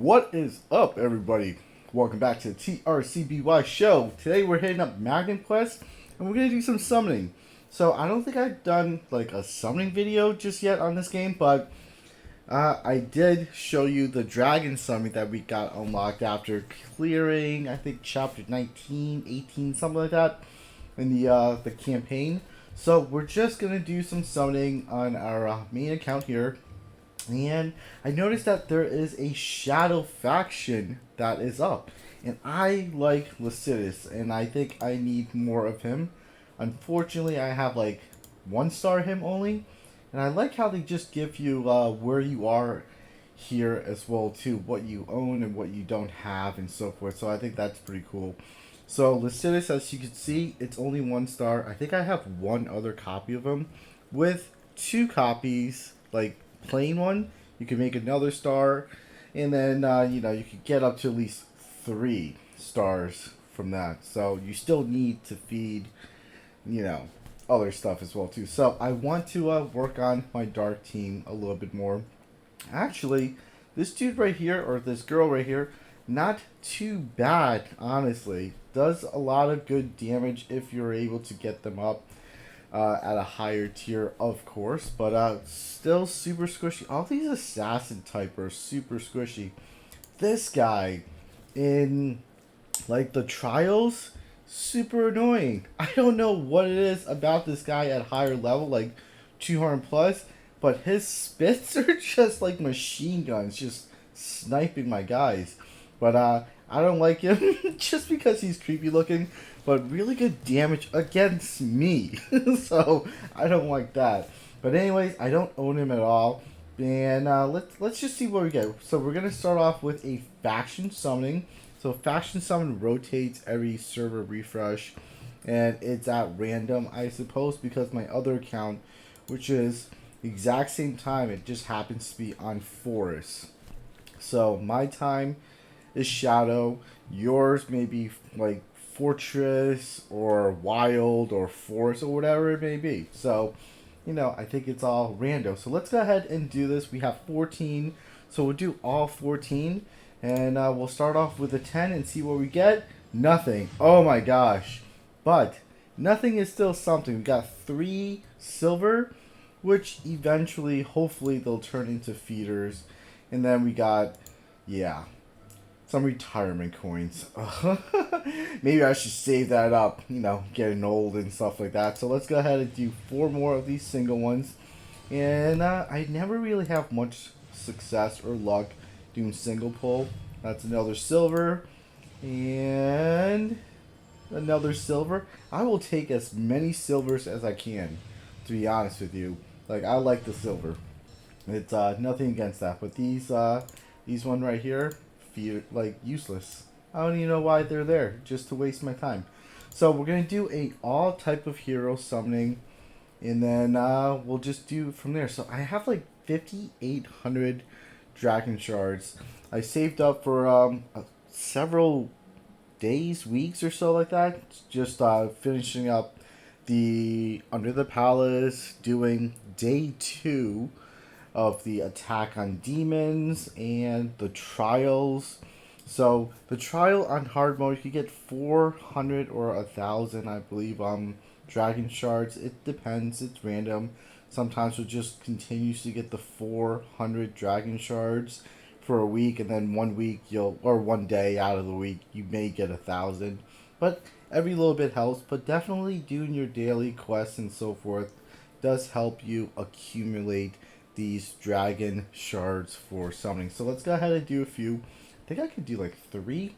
What is up, everybody? Welcome back to the TRCBY show. Today we're hitting up Magnum Quest, and we're gonna do some summoning. So I don't think I've done like a summoning video just yet on this game, but I did show you the dragon summon that we got unlocked after clearing, I think, chapter 19, 18, something like that, in the campaign. So we're just gonna do some summoning on our main account here. And I noticed that there is a shadow faction that is up. And I like Lucidus, and I think I need more of him. Unfortunately, I have like 1 star him only. And I like how they just give you where you are here as well too, what you own and what you don't have and so forth. So I think that's pretty cool. So Lucidus, as you can see, it's only 1 star. I think I have one other copy of him with 2 copies, like plain one. You can make another star, and then you could get up to at least 3 stars from that. So you still need to feed other stuff as well too. So I want to work on my dark team a little bit more. Actually, this dude right here, or this girl right here, not too bad, honestly. Does a lot of good damage if you're able to get them up at a higher tier, of course, but still super squishy. All these assassin type are super squishy. This guy in like the trials, super annoying. I don't know what it is about this guy at higher level, like 200 plus, but his spits are just like machine guns, just sniping my guys. But I don't like him just because he's creepy looking, but really good damage against me. So I don't like that. But anyways, I don't own him at all. And let's just see what we get. So we're gonna start off with a faction summoning. So faction summon rotates every server refresh, and it's at random, I suppose, because my other account, which is exact same time, it just happens to be on Forest. So my time is Shadow. Yours may be like Fortress or Wild or Forest or whatever it may be. So, I think it's all random. So let's go ahead and do this. We have 14. So we'll do all 14. And we'll start off with a 10 and see what we get. Nothing. Oh my gosh. But nothing is still something. We got 3 silver, which eventually, hopefully, they'll turn into feeders. And then we got, yeah, some retirement coins. Maybe I should save that up, getting old and stuff like that. So let's go ahead and do 4 more of these single ones. And I never really have much success or luck doing single pull. That's another silver. And another silver. I will take as many silvers as I can, to be honest with you. Like, I like the silver. It's nothing against that. But these one right here, like useless. I don't even know why they're there, just to waste my time. So we're gonna do a all type of hero summoning, and then we'll just do from there. So I have like 5,800 dragon shards. I saved up for several days, weeks or so like that, just finishing up the Under the Palace, doing day 2 of the attack on demons and the trials. So the trial on hard mode, you could get 400 or 1,000, I believe, dragon shards. It depends. It's random. Sometimes it just continues to get the 400 dragon shards for a week, and then 1 week or 1 day out of the week you may get 1,000. But every little bit helps. But definitely doing your daily quests and so forth does help you accumulate these dragon shards for summoning. So let's go ahead and do a few. I think I could do like 3,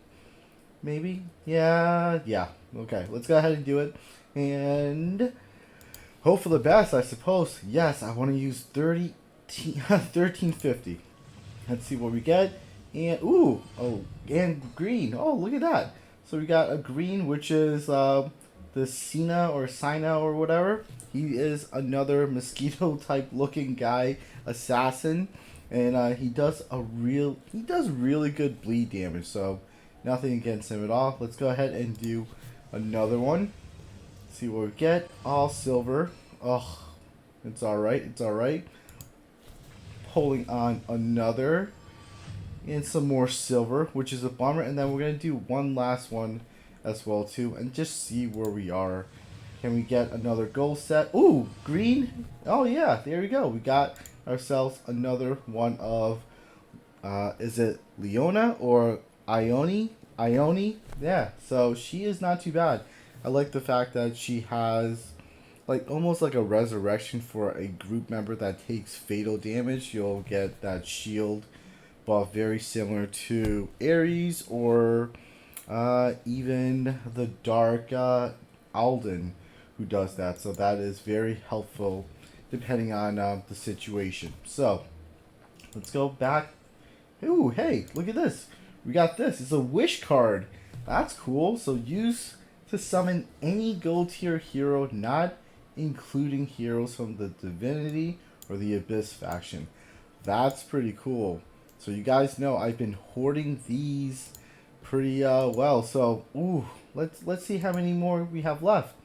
maybe. Yeah. Okay, let's go ahead and do it, and hope for the best, I suppose. Yes, I want to use 1350. Let's see what we get. And and green. Oh, look at that. So we got a green, which is the Sina or whatever. He is another mosquito type looking guy, assassin, and he does really good bleed damage. So nothing against him at all. Let's go ahead and do another one. See what we get. All silver. Oh, it's alright. Pulling on another and some more silver, which is a bummer. And then we're going to do one last one as well too, and just see where we are. Can we get another gold set? Ooh, green. Oh yeah, there we go. We got ourselves another one of, is it Leona or Ione? Ione? Yeah, so she is not too bad. I like the fact that she has like almost like a resurrection for a group member that takes fatal damage. You'll get that shield buff, very similar to Ares or even the Dark Alden, who does that. So that is very helpful depending on the situation. So let's go back. Ooh, hey, look at this. We got this. It's a wish card. That's cool. So use to summon any gold tier hero, not including heroes from the Divinity or the Abyss faction. That's pretty cool. So you guys know I've been hoarding these pretty well. So ooh, let's see how many more we have left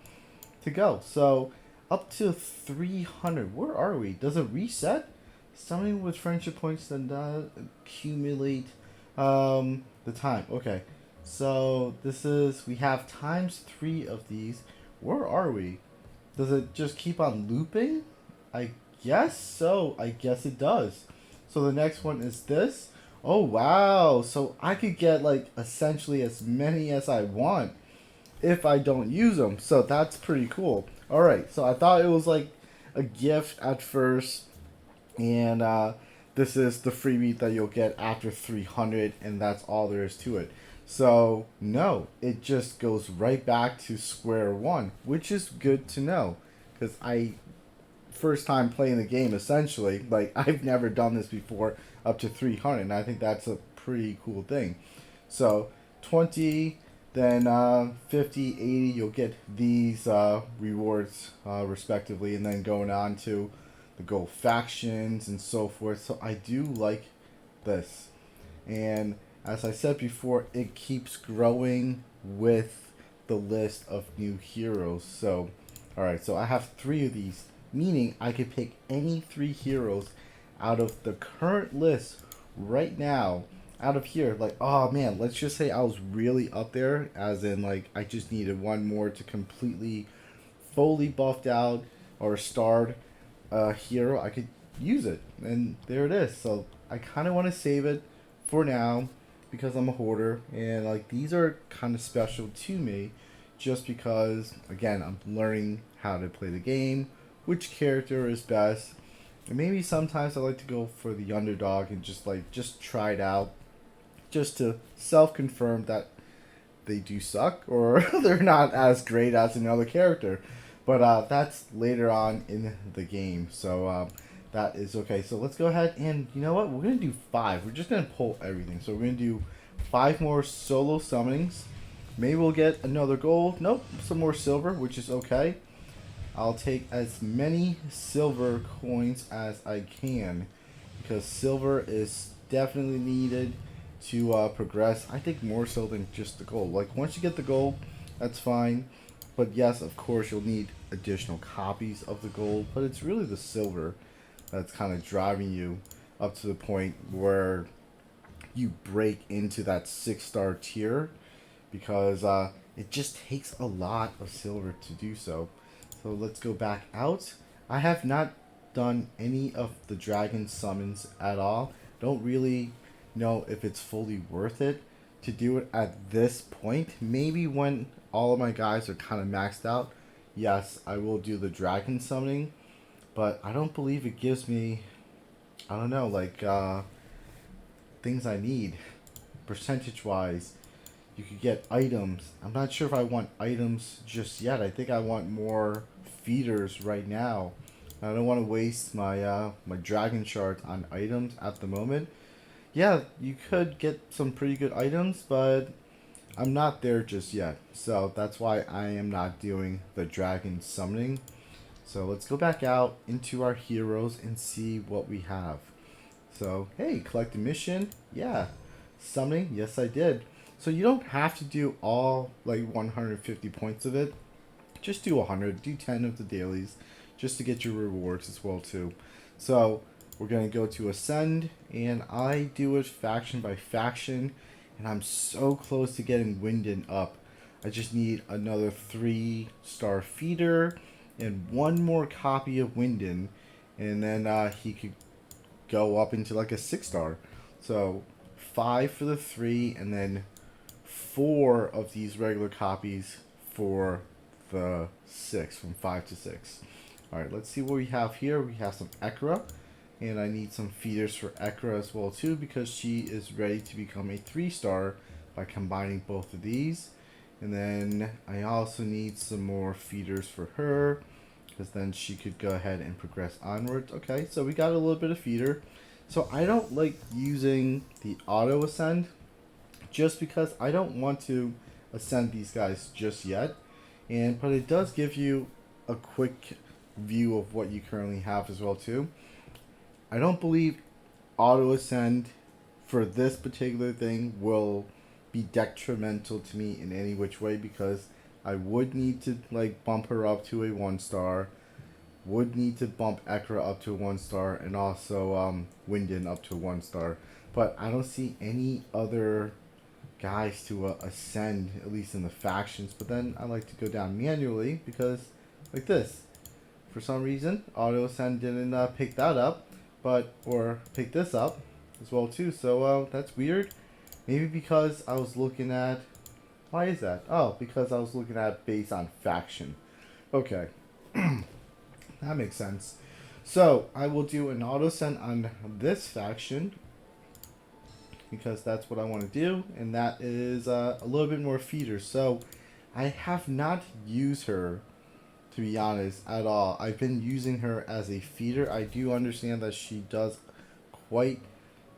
to go. So up to 300. Where are we? Does it reset? Summoning with friendship points that accumulate the time. Okay. So this is, we have times 3 of these. Where are we? Does it just keep on looping? I guess so. I guess it does. So the next one is this. Oh wow. So I could get like essentially as many as I want if I don't use them. So that's pretty cool. All right. So I thought it was like a gift at first, and this is the freebie that you'll get after 300, and that's all there is to it. So no, it just goes right back to square one, which is good to know, because I first time playing the game essentially, like I've never done this before up to 300, and I think that's a pretty cool thing. So 20, then 50, 80, you'll get these rewards respectively, and then going on to the gold factions and so forth. So I do like this, and as I said before, it keeps growing with the list of new heroes. So alright, so I have 3 of these, meaning I could pick any 3 heroes out of the current list right now, out of here. Like, oh man, let's just say I was really up there, as in like I just needed one more to completely fully buffed out or starred hero. I could use it, and there it is. So I kind of want to save it for now because I'm a hoarder, and like these are kind of special to me just because, again, I'm learning how to play the game, which character is best, and maybe sometimes I like to go for the underdog and just try it out, just to self-confirm that they do suck or they're not as great as another character. But that's later on in the game, so that is okay. So let's go ahead and, you know what, we're going to do 5. We're just going to pull everything. So we're going to do 5 more solo summonings. Maybe we'll get another gold. Nope, some more silver, which is okay. I'll take as many silver coins as I can, because silver is definitely needed to progress. I think more so than just the gold. Like once you get the gold, that's fine. But yes, of course, you'll need additional copies of the gold. But it's really the silver that's kind of driving you up to the point where you break into that 6-star tier, because it just takes a lot of silver to do so. So let's go back out. I have not done any of the dragon summons at all. Don't really know if it's fully worth it to do it at this point. Maybe when all of my guys are kind of maxed out, yes, I will do the dragon summoning. But I don't believe it gives me, I don't know, like things I need percentage wise. You could get items. I'm not sure if I want items just yet. I think I want more feeders right now. I don't want to waste my my dragon shards on items at the moment. Yeah, you could get some pretty good items, but I'm not there just yet. So that's why I am not doing the dragon summoning. So let's go back out into our heroes and see what we have. So, hey, collect a mission. Yeah. Summoning. Yes, I did. So you don't have to do all like 150 points of it. Just do 100. Do 10 of the dailies just to get your rewards as well too. So We're going to go to Ascend, and I do it faction by faction, and I'm so close to getting Winden up. I just need another 3-star feeder and one more copy of Winden, and then he could go up into like a 6-star. So 5 for the 3, and then 4 of these regular copies for the 6, from 5 to 6. Alright, let's see what we have here. We have some Ekra, and I need some feeders for Ekra as well too, because she is ready to become a 3-star by combining both of these. And then I also need some more feeders for her, because then she could go ahead and progress onwards. Okay, so we got a little bit of feeder. So I don't like using the auto ascend, just because I don't want to ascend these guys just yet. But it does give you a quick view of what you currently have as well too. I don't believe auto ascend for this particular thing will be detrimental to me in any which way, because I would need to like bump her up to a 1-star, would need to bump Ekra up to a 1-star, and also Winden up to a 1-star. But I don't see any other guys to ascend, at least in the factions. But then I like to go down manually, because like this, for some reason auto ascend didn't pick that up, or pick this up as well too. So that's weird. Maybe because I was looking at, why is that? Oh, because I was looking at based on faction. Okay. That makes sense. So I will do an auto send on this faction, because that's what I want to do, and that is a little bit more feeders. So I have not used her, to be honest, at all. I've been using her as a feeder. I do understand that she does quite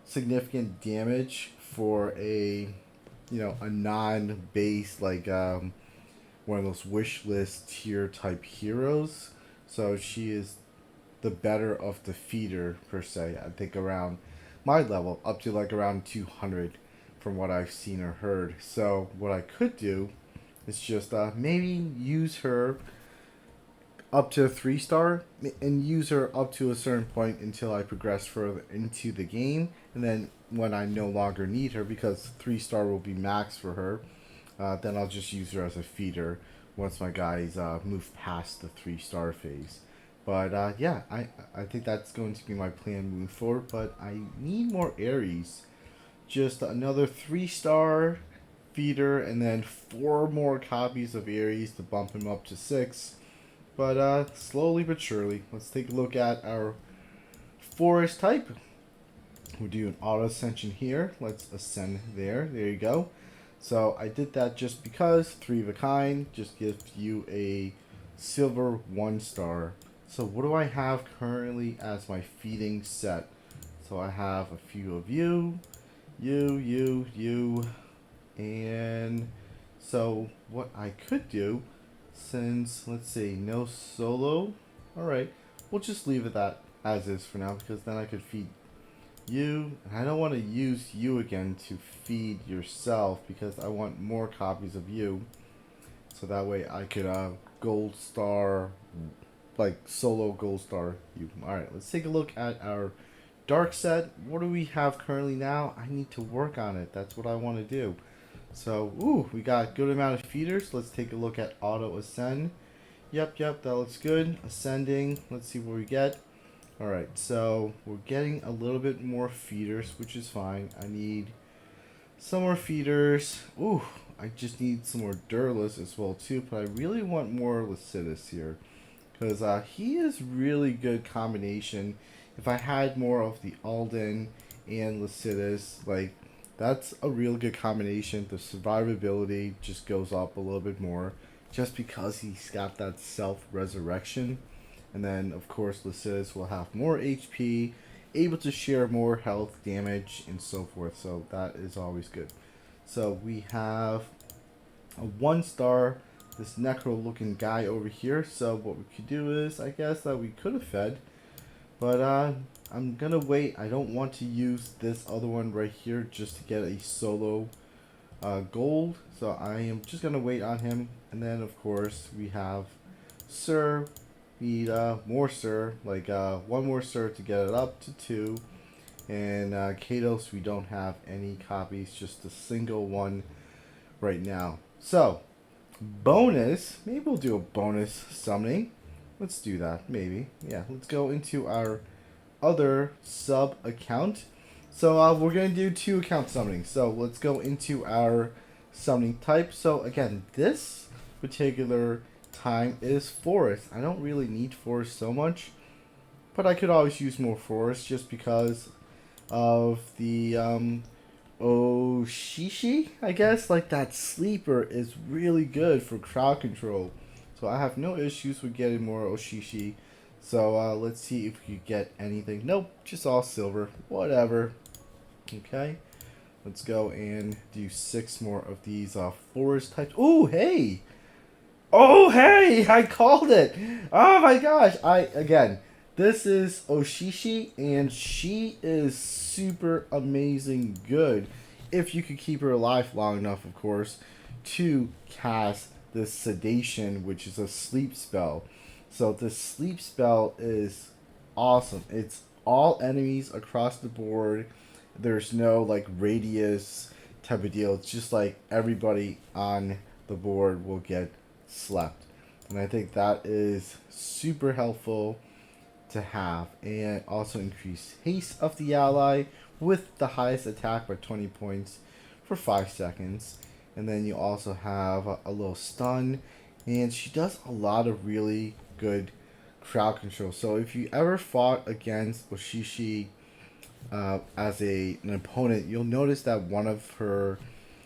significant damage for a, a non-base, like one of those wish list tier type heroes. So she is the better of the feeder per se. I think around my level, up to like around 200 from what I've seen or heard. So what I could do is just maybe use her up to a 3-star, and use her up to a certain point until I progress further into the game, and then when I no longer need her, because 3-star will be max for her, then I'll just use her as a feeder once my guys move past the 3-star phase. But yeah, I think that's going to be my plan moving forward. But I need more Aries. Just another 3-star feeder, and then 4 more copies of Aries to bump him up to 6. But slowly but surely, let's take a look at our forest type. We'll do an auto ascension here. Let's ascend there. There you go. So I did that just because 3 of a kind just gives you a silver 1-star. So what do I have currently as my feeding set? So I have a few of you, and so what I could do, since, let's see, no solo, alright, we'll just leave it that as is for now, because then I could feed you, and I don't want to use you again to feed yourself, because I want more copies of you, so that way I could gold star, like solo gold star you. Alright, let's take a look at our dark set. What do we have currently now? I need to work on it. That's what I want to do. So, ooh, we got a good amount of feeders. Let's take a look at auto ascend. Yep, that looks good. Ascending, let's see what we get. Alright, so we're getting a little bit more feeders, which is fine. I need some more feeders. Ooh, I just need some more Durless as well too, but I really want more Lycidas here, because he is really good combination. If I had more of the Alden and Lycidas, like, that's a real good combination. The survivability just goes up a little bit more, just because he's got that self-resurrection. And then, of course, Lycidas will have more HP, able to share more health, damage, and so forth. So that is always good. So we have a 1-star, this necro-looking guy over here. So what we could do is, I guess that we could have fed, but I'm gonna wait. I don't want to use this other one right here just to get a solo gold. So I am just gonna wait on him. And then, of course, we have Sur, Need more Sur, like one more Sur to get it up to 2. And Kados, we don't have any copies, just a single one right now. So, bonus, maybe we'll do a bonus summoning. Let's do that, maybe. Yeah, let's go into our other sub account. So we're going to do 2 account summoning. So let's go into our summoning type. So again, this particular time is forest. I don't really need forest so much, but I could always use more forest just because of the Oshishi, I guess. Like, that sleeper is really good for crowd control. So I have no issues with getting more Oshishi. So let's see if we get anything. Nope, just all silver. Whatever. Okay. Let's go and do 6 more of these forest types. Ooh, hey! Oh, hey! I called it! Oh my gosh! Again, this is Oshishi, and she is super amazing good. If you could keep her alive long enough, of course, to cast this sedation, which is a sleep spell. So this sleep spell is awesome. It's all enemies across the board. There's no like radius type of deal. It's just like everybody on the board will get slept. And I think that is super helpful to have. And also increase haste of the ally with the highest attack by 20 points for 5 seconds. And then you also have a little stun. And she does a lot of really good crowd control. So if you ever fought against Oshishi as an opponent, you'll notice that one of her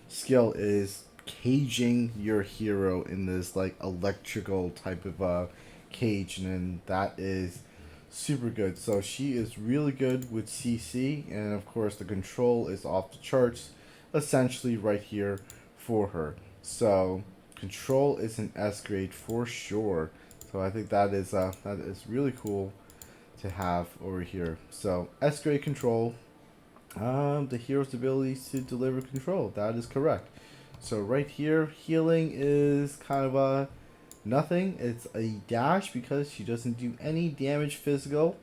skill is caging your hero in this like electrical type of cage, and then that is super good. So she is really good with CC, and of course the control is off the charts, essentially right here for her. So control is an S grade for sure. So I think that is really cool to have over here. So S grade control, the hero's abilities to deliver control. That is correct. So right here, healing is kind of a nothing. It's a dash because she doesn't do any damage physical.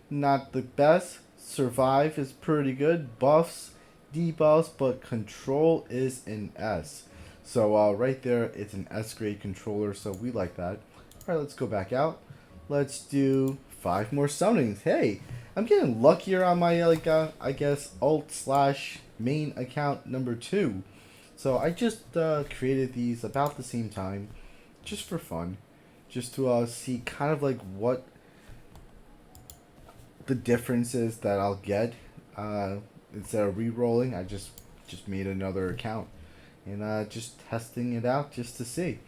Not the best. Survive is pretty good. Buffs, debuffs, but control is an S. So right there, it's an S grade controller. So we like that. All right, let's go back out. Let's do 5 more summonings. Hey, I'm getting luckier on my like I guess alt slash main account number 2. So I just created these about the same time, just for fun, just to see kind of like what the difference is that I'll get instead of re-rolling. I just made another account and just testing it out just to see.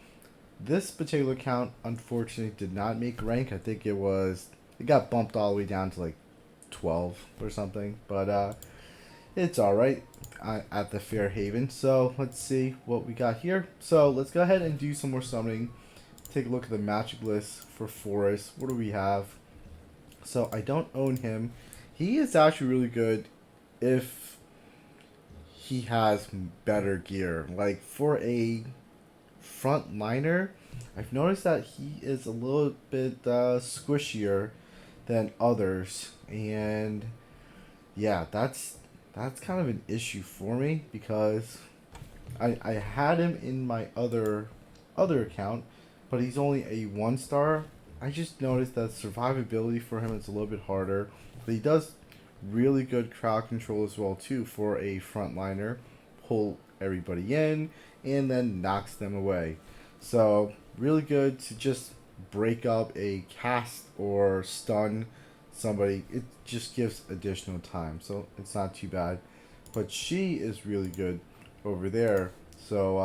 This particular account unfortunately did not make rank. I think it got bumped all the way down to like 12 or something, but it's alright at the Fairhaven. So let's see what we got here. So let's go ahead and do some more summoning. Take a look at the magic list for Forest. What do we have? So I don't own him. He is actually really good if he has better gear. Like for a frontliner, I've noticed that he is a little bit squishier than others, and yeah, that's kind of an issue for me because I had him in my other account, but he's only a 1-star. I just noticed that survivability for him is a little bit harder, but he does really good crowd control as well too for a frontliner. Pull everybody in and then knocks them away. So really good to just break up a cast or stun somebody. It just gives additional time, so it's not too bad. But she is really good over there. So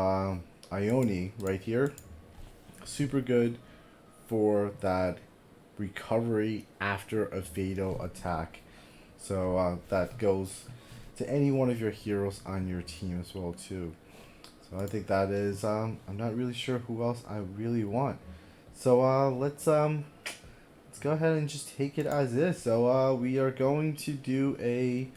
Ione right here, super good for that recovery after a fatal attack. So that goes to any one of your heroes on your team as well too. So I think that is I'm not really sure who else I really want. So let's go ahead and just take it as is. So we are going to do a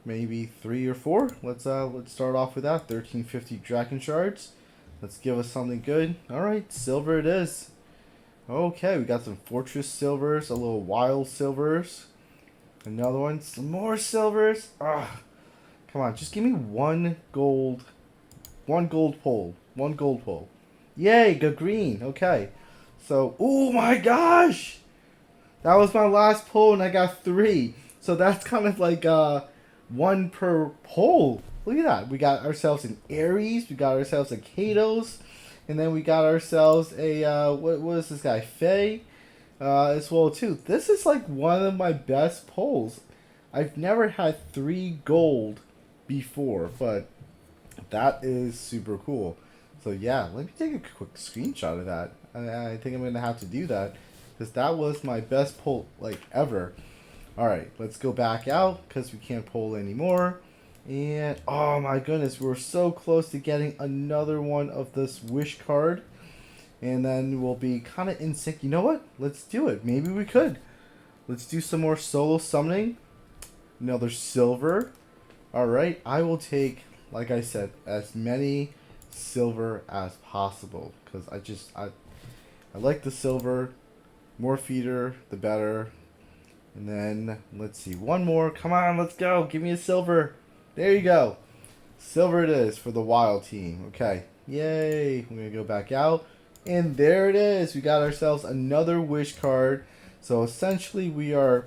maybe 3 or 4. Let's start off with that 1350 dragon shards. Let's give us something good. All right, silver it is. Okay, we got some fortress silvers, a little wild silvers, another one, some more silvers. Ah, come on, just give me one gold pole, one gold pole. Yay, go green. Okay, so oh my gosh, that was my last pole, and I got three. So that's kind of like one per pole. Look at that. We got ourselves an Aries. We got ourselves a Katos. And then we got ourselves a, what was this guy? Faye. As well, too. This is like one of my best pulls. I've never had 3 gold before, but that is super cool. So yeah, let me take a quick screenshot of that. I think I'm going to have to do that because that was my best pull like ever. Alright, let's go back out because we can't pull anymore. And oh my goodness, we're so close to getting another one of this wish card. And then we'll be kind of in sync. You know what? Let's do it. Maybe we could. Let's do some more solo summoning. Another silver. Alright, I will take, like I said, as many silver as possible. Because I like the silver. More feeder, the better. And then, let's see, one more. Come on, let's go. Give me a silver. There you go. Silver it is for the wild team. Okay. Yay. We're going to go back out. And there it is. We got ourselves another wish card. So essentially we are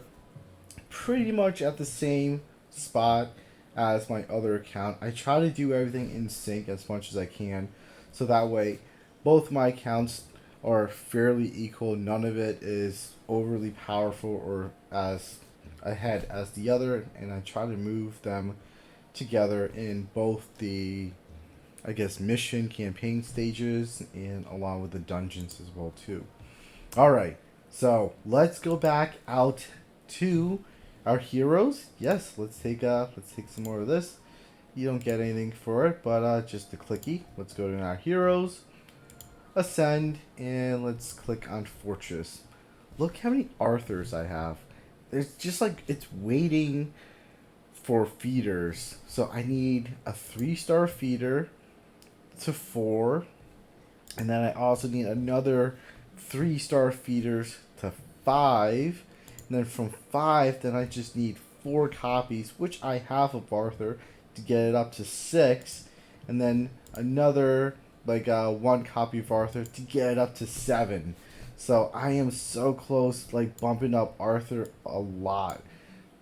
pretty much at the same spot as my other account. I try to do everything in sync as much as I can. So that way both my accounts are fairly equal. None of it is overly powerful or as ahead as the other. And I try to move them together in both the, I guess, mission campaign stages and along with the dungeons as well too. All right, so let's go back out to our heroes. Yes, let's take some more of this. You don't get anything for it, but just a clicky. Let's go to our heroes, ascend, and let's click on fortress. Look how many Arthurs I have. There's just like it's waiting for feeders. So I need a 3-star feeder to 4. And then I also need another 3-star feeders to 5. And then from 5, then I just need 4 copies, which I have of Arthur, to get it up to 6. And then another, like, 1 copy of Arthur to get it up to 7. So I am so close, like, bumping up Arthur a lot.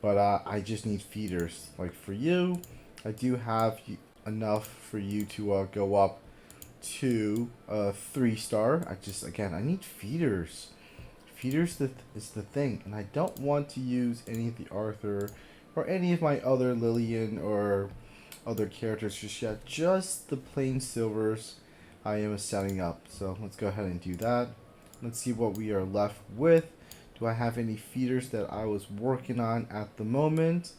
But I just need feeders. Like for you, I do have enough for you to go up to 3-star. I need feeders. Feeders is the thing. And I don't want to use any of the Arthur or any of my other Lillian or other characters just yet. Just the plain silvers I am setting up. So let's go ahead and do that. Let's see what we are left with. Do I have any feeders that I was working on at the moment?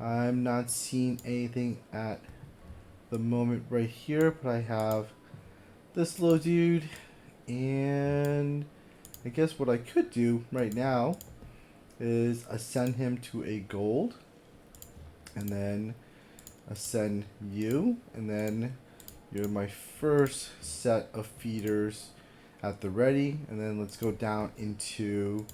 I'm not seeing anything at the moment right here, but I have this little dude, and I guess what I could do right now is ascend him to a gold, and then ascend you, and then you're my first set of feeders at the ready, and then let's go down into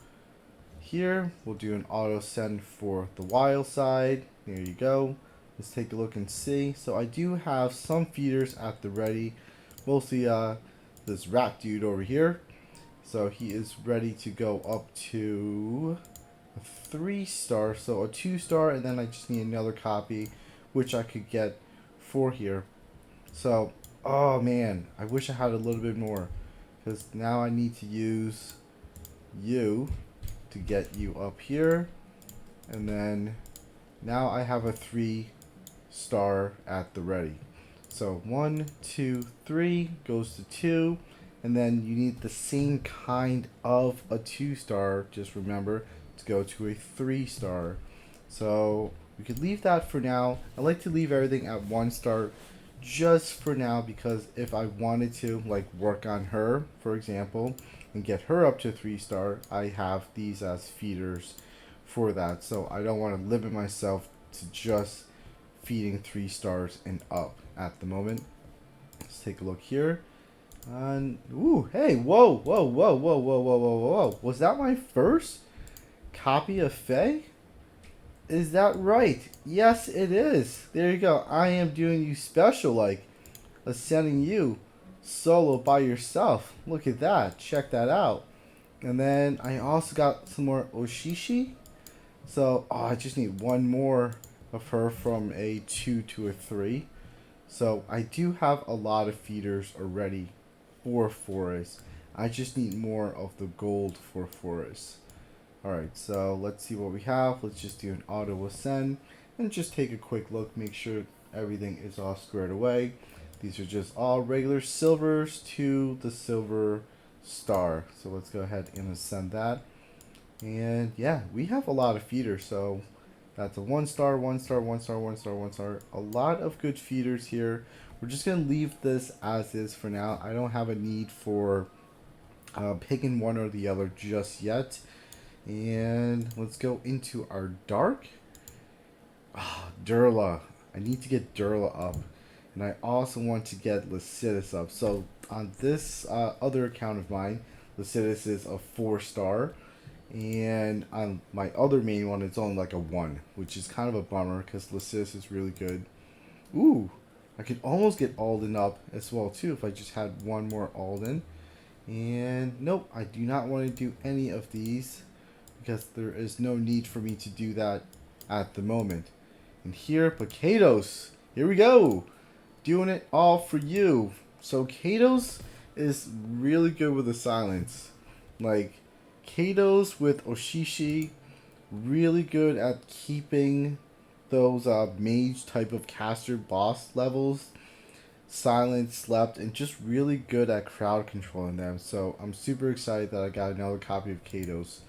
here. We'll do an auto send for the wild side. There you go. Let's take a look and see. So I do have some feeders at the ready, mostly this rat dude over here. So he is ready to go up to a 3-star, so a 2-star, and then I just need another copy, which I could get for here. So, oh man, I wish I had a little bit more, because now I need to use you to get you up here, and then now I have a 3-star at the ready. So 1, 2, 3 goes to 2, and then you need the same kind of a 2-star, just remember, to go to a 3-star. So we could leave that for now. I like to leave everything at 1-star just for now, because if I wanted to like work on her, for example, and get her up to 3-star, I have these as feeders for that. So I don't want to limit myself to just feeding 3 stars and up at the moment. Let's take a look here. Ooh, hey, whoa, whoa, whoa, whoa, whoa, whoa, whoa, whoa. Was that my first copy of Faye? Is that right? Yes, it is. There you go. I am doing you special, like ascending you solo by yourself. Look at that. Check that out. And then I also got some more Oshishi. So, oh, I just need one more of her from a 2 to a 3. So, I do have a lot of feeders already for Forest. I just need more of the gold for Forest. Alright, so let's see what we have. Let's just do an auto ascend and just take a quick look, make sure everything is all squared away. These are just all regular silvers to the silver star. So let's go ahead and ascend that. And yeah, we have a lot of feeders, so that's a 1 star, 1 star, 1 star, 1 star, 1 star. A lot of good feeders here. We're just going to leave this as is for now. I don't have a need for picking one or the other just yet. And let's go into our dark. Durla. I need to get Durla up. And I also want to get Lycidas up. So on this other account of mine, Lycidas is a 4 star. And on my other main one, it's only like a 1. Which is kind of a bummer because Lycidas is really good. Ooh. I could almost get Alden up as well too if I just had one more Alden. And nope, I do not want to do any of these, because there is no need for me to do that at the moment. And here, but Kados, here we go, doing it all for you. So Kados is really good with the silence. Like, Kados with Oshishi, really good at keeping those mage type of caster boss levels silent, slept, and just really good at crowd controlling them. So I'm super excited that I got another copy of Kados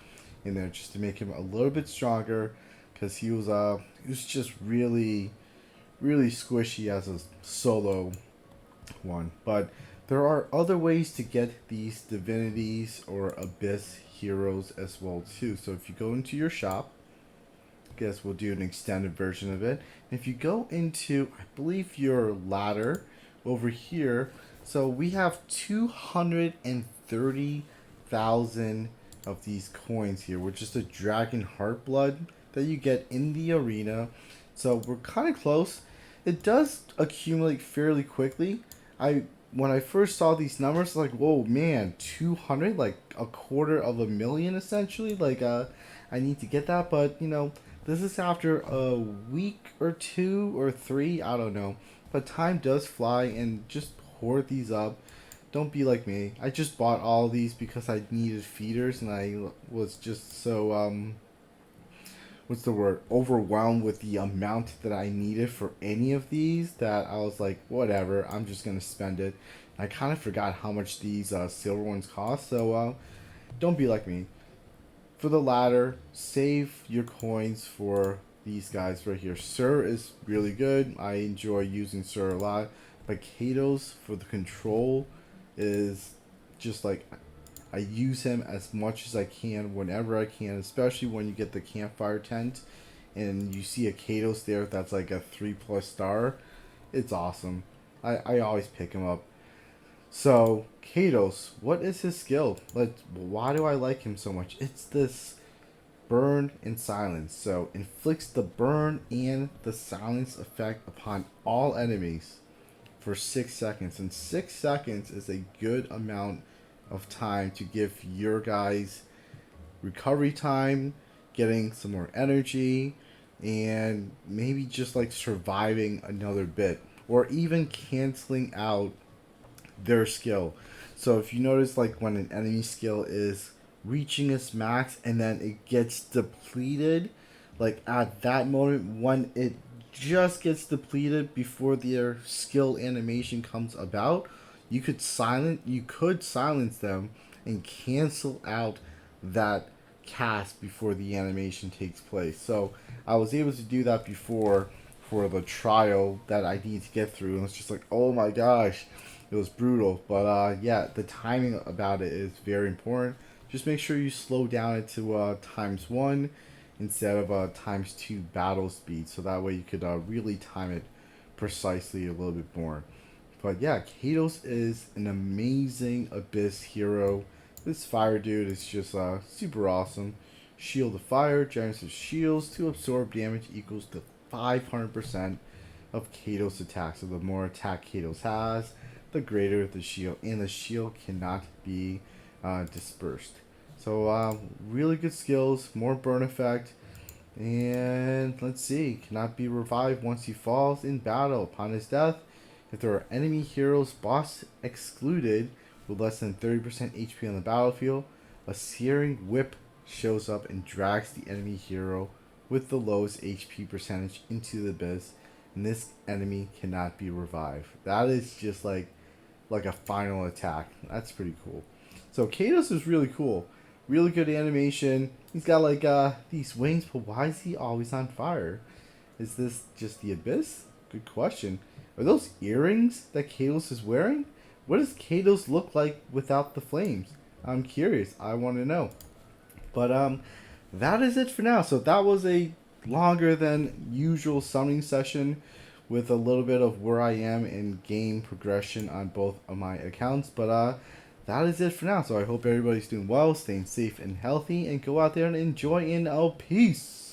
in there just to make him a little bit stronger, because he was just really squishy as a solo one. But there are other ways to get these divinities or abyss heroes as well too. So if you go into your shop, I guess we'll do an extended version of it. If you go into, I believe, your ladder over here, so we have 230,000 of these coins here, which is the dragon heart blood that you get in the arena. So we're kind of close. It does accumulate fairly quickly. When I first saw these numbers, like, whoa, man, 200, like a quarter of a million essentially. Like, I need to get that, but you know, this is after a week or 2 or 3, I don't know. But time does fly, and just hoard these up. Don't be like me. I just bought all these because I needed feeders, and I was just so what's the word, overwhelmed with the amount that I needed for any of these, that I was like, whatever, I'm just gonna spend it. I kind of forgot how much these silver ones cost, so don't be like me. For the ladder, save your coins for these guys right here. Sur is really good. I enjoy using Sur a lot. But Kados for the control is just like, I use him as much as I can whenever I can, especially when you get the campfire tent and you see a Kados there that's like a 3+ star. It's awesome. I always pick him up. So, Kados, what is his skill? Like, why do I like him so much? It's this burn and silence. So, inflicts the burn and the silence effect upon all enemies for 6 seconds. And 6 seconds is a good amount of time to give your guys recovery time, getting some more energy, and maybe just like surviving another bit. Or even canceling out their skill. So if you notice, like when an enemy skill is reaching its max and then it gets depleted, like at that moment when it just gets depleted before their skill animation comes about, you could silence them and cancel out that cast before the animation takes place. So I was able to do that before for the trial that I need to get through, and it's just like, oh my gosh, it was brutal. But yeah, the timing about it is very important. Just make sure you slow down it to ×1 instead of ×2 battle speed, so that way you could really time it precisely a little bit more. But yeah, Kados is an amazing Abyss hero. This fire dude is just super awesome. Shield of Fire generates shields to absorb damage equals to 500% of Kados attack. So the more attack Kados has, the greater the shield. And the shield cannot be dispersed. So really good skills, more burn effect. And let's see, cannot be revived once he falls in battle. Upon his death, if there are enemy heroes, boss excluded, with less than 30% HP on the battlefield, a searing whip shows up and drags the enemy hero with the lowest HP percentage into the abyss, and this enemy cannot be revived. That is just like a final attack. That's pretty cool. So Kados is really cool. Really good animation. He's got like these wings, but why is he always on fire? Is this just the abyss? Good question. Are those earrings that Kados is wearing? What does Kados look like without the flames? I'm curious. I want to know. But that is it for now. So that was a longer than usual summoning session with a little bit of where I am in game progression on both of my accounts. But that is it for now. So I hope everybody's doing well, staying safe and healthy, and go out there and enjoy in peace.